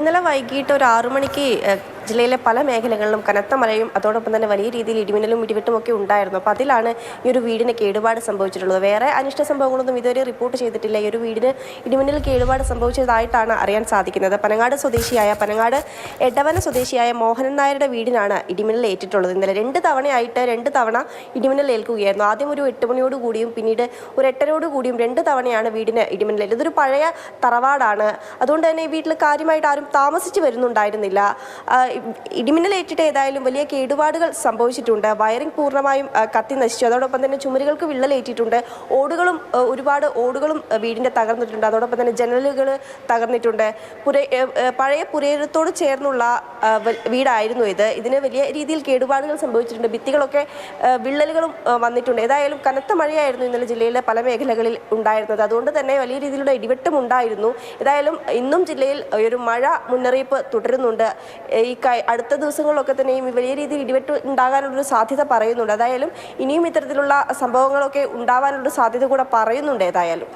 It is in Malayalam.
ഇന്നലെ വൈകിട്ട് ഒരു 6 മണിക്ക് ജില്ലയിലെ പല മേഖലകളിലും കനത്ത മഴയും അതോടൊപ്പം തന്നെ വലിയ രീതിയിൽ ഇടിമിന്നലും ഇടിവെട്ടും ഒക്കെ ഉണ്ടായിരുന്നു. അപ്പോൾ അതിലാണ് ഈ ഒരു വീടിന് കേടുപാട് സംഭവിച്ചിട്ടുള്ളത്. വേറെ അനിഷ്ട സംഭവങ്ങളൊന്നും ഇതുവരെ റിപ്പോർട്ട് ചെയ്തിട്ടില്ല. ഈ ഒരു വീടിന് ഇടിമിന്നൽ കേടുപാട് സംഭവിച്ചതായിട്ടാണ് അറിയാൻ സാധിക്കുന്നത്. പനങ്ങാട് എടവന സ്വദേശിയായ മോഹനൻ നായരുടെ വീടിനാണ് ഇടിമിന്നൽ ഏറ്റിട്ടുള്ളത്. ഇന്നലെ രണ്ട് തവണ ഇടിമിന്നൽ ഏൽക്കുകയായിരുന്നു. ആദ്യം ഒരു 8 മണിയോട് കൂടിയും പിന്നീട് ഒരു 8:30 കൂടിയും 2 തവണയാണ് വീടിന് ഇടിമിന്നൽ. ഇതൊരു പഴയ തറവാടാണ്. അതുകൊണ്ട് തന്നെ ഈ വീട്ടിൽ കാര്യമായിട്ട് ആരും താമസിച്ച് വരുന്നുണ്ടായിരുന്നില്ല. ഇടിമിന്നലേറ്റിട്ട് ഏതായാലും വലിയ കേടുപാടുകൾ സംഭവിച്ചിട്ടുണ്ട്. വയറിംഗ് പൂർണ്ണമായും കത്തി നശിച്ചു. അതോടൊപ്പം തന്നെ ചുമരുകൾക്ക് വിള്ളലേറ്റിട്ടുണ്ട്. ഒരുപാട് ഓടുകളും വീടിൻ്റെ തകർന്നിട്ടുണ്ട്. അതോടൊപ്പം തന്നെ ജനലുകൾ തകർന്നിട്ടുണ്ട്. പഴയ പുരയിടത്തോട് ചേർന്നുള്ള വീടായിരുന്നു ഇത്. ഇതിന് വലിയ രീതിയിൽ കേടുപാടുകൾ സംഭവിച്ചിട്ടുണ്ട്. ഭിത്തികളൊക്കെ വിള്ളലുകളും വന്നിട്ടുണ്ട്. ഏതായാലും കനത്ത മഴയായിരുന്നു ഇന്നലെ ജില്ലയിലെ പല മേഖലകളിൽ ഉണ്ടായിരുന്നത്. അതുകൊണ്ട് തന്നെ വലിയ രീതിയിലുള്ള ഇടിവെട്ടും ഉണ്ടായിരുന്നു. ഏതായാലും ഇന്നും ജില്ലയിൽ ഒരു മഴ മുന്നറിയിപ്പ് തുടരുന്നുണ്ട്. ഈ അടുത്ത ദിവസങ്ങളിലൊക്കെ തന്നെയും വലിയ രീതിയിൽ ഇടിവെട്ട് ഉണ്ടാകാനുള്ളൊരു സാധ്യത പറയുന്നുണ്ട്. ഏതായാലും ഇനിയും ഇത്തരത്തിലുള്ള സംഭവങ്ങളൊക്കെ ഉണ്ടാവാനുള്ളൊരു സാധ്യത കൂടെ പറയുന്നുണ്ട്. ഏതായാലും